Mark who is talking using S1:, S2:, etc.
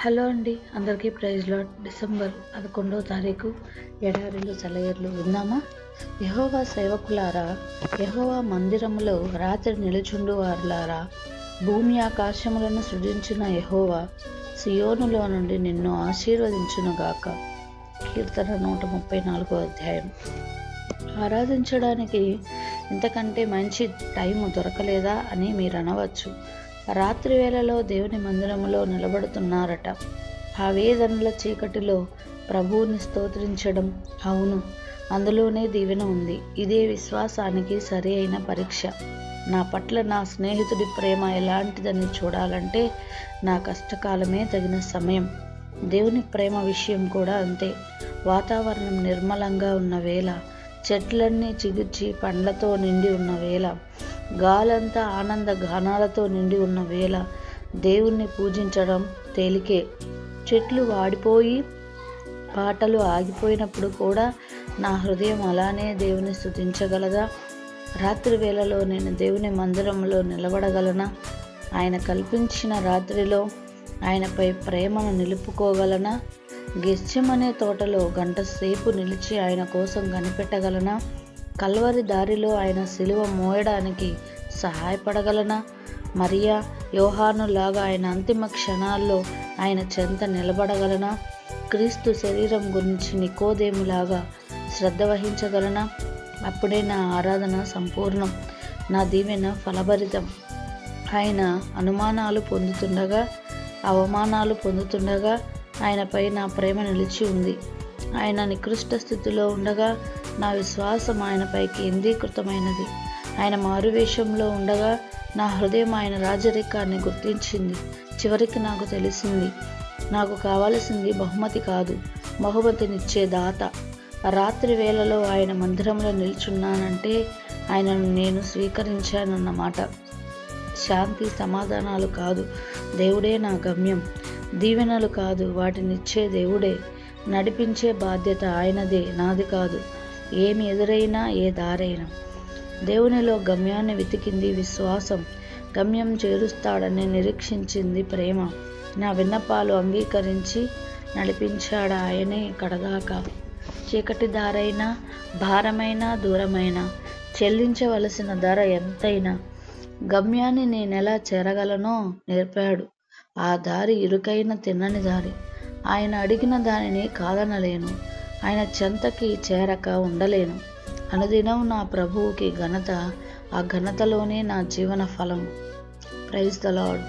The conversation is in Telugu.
S1: హలో అండి, అందరికీ ప్రైజ్ లార్డ్. డిసెంబర్ 11వ తారీఖు ఎడారిలో సెలయేర్లు విందామా? యెహోవా సేవకులారా, యెహోవా మందిరములో రాత్రి నిలుచుండు వారులారా, భూమి ఆకాశములను సృజించిన యెహోవా సియోనులో నుండి నిన్ను ఆశీర్వదించునుగాక. కీర్తన 134వ అధ్యాయం. ఆరాధించడానికి ఇంతకంటే మంచి టైము దొరకలేదా అని మీరు అనవచ్చు. రాత్రి వేళలో దేవుని మందిరములో నిలబడుతున్నారట. ఆ వేదనల చీకటిలో ప్రభువుని స్తోత్రించడం, అవును, అందులోనే దీవెన ఉంది. ఇదే విశ్వాసానికి సరి అయిన పరీక్ష. నా పట్ల నా స్నేహితుడి ప్రేమ ఎలాంటిదని చూడాలంటే నా కష్టకాలమే తగిన సమయం. దేవుని ప్రేమ విషయం కూడా అంతే. వాతావరణం నిర్మలంగా ఉన్న వేళ, చెట్లన్నీ చిగుర్చి పండ్లతో నిండి ఉన్న వేళ, గాలంతా ఆనంద గానాలతో నిండి ఉన్న వేళ దేవుణ్ణి పూజించడం తేలికే. చెట్లు వాడిపోయి పాటలు ఆగిపోయినప్పుడు కూడా నా హృదయం అలానే దేవుని స్తుతించగలదా? రాత్రి వేళలో నేను దేవుని మందిరంలో నిలబడగలనా? ఆయన కల్పించిన రాత్రిలో ఆయనపై ప్రేమను నిలుపుకోగలనా? గెత్సెమనే తోటలో గంట సేపు నిలిచి ఆయన కోసం కనిపెట్టగలనా? కల్వరి దారిలో ఆయన సిలువ మోయడానికి సహాయపడగలనా? మరియా, యోహానులాగా ఆయన అంతిమ క్షణాల్లో ఆయన చెంత నిలబడగలనా? క్రీస్తు శరీరం గురించి నికోదేములాగా శ్రద్ధ వహించగలనా? అప్పుడే నా ఆరాధన సంపూర్ణం, నా దీవెన ఫలభరితం. ఆయన అనుమానాలు పొందుతుండగా, అవమానాలు పొందుతుండగా ఆయనపై నా ప్రేమ నిలిచి ఉంది. ఆయన నికృష్ట స్థితిలో ఉండగా నా విశ్వాసం ఆయనపై కేంద్రీకృతమైనది. ఆయన మారువేషంలో ఉండగా నా హృదయం ఆయన రాజరికాన్ని గుర్తించింది. చివరికి నాకు తెలిసింది, నాకు కావలసింది బహుమతి కాదు, బహుమతినిచ్చే దాత. రాత్రి వేళలో ఆయన మందిరంలో నిల్చున్నానంటే ఆయనను నేను స్వీకరించానన్నమాట. శాంతి సమాధానాలు కాదు, దేవుడే నా గమ్యం. దీవెనలు కాదు, వాటినిచ్చే దేవుడే. నడిపించే బాధ్యత ఆయనదే, నాది కాదు. ఏమి ఎదురైనా, ఏ దారైనా దేవునిలో గమ్యాన్ని వెతికింది విశ్వాసం. గమ్యం చేరుస్తాడని నిరీక్షించింది ప్రేమ. నా విన్నపాలు అంగీకరించి నడిపించాడు ఆయనే కడదాకా. చీకటి దారైనా, భారమైనా, దూరమైనా, చెల్లించవలసిన ధర ఎంతైనా గమ్యాన్ని నేనెలా చేరగలనో నేర్పాడు. ఆ దారి ఇరుకైన తిన్నని దారి. ఆయన అడిగిన దానిని కాదనలేను. ఆయన చెంతకి చేరక ఉండలేను. అనుదినం నా ప్రభువుకి ఘనత, ఆ ఘనతలోనే నా జీవన ఫలం. Praise the lord.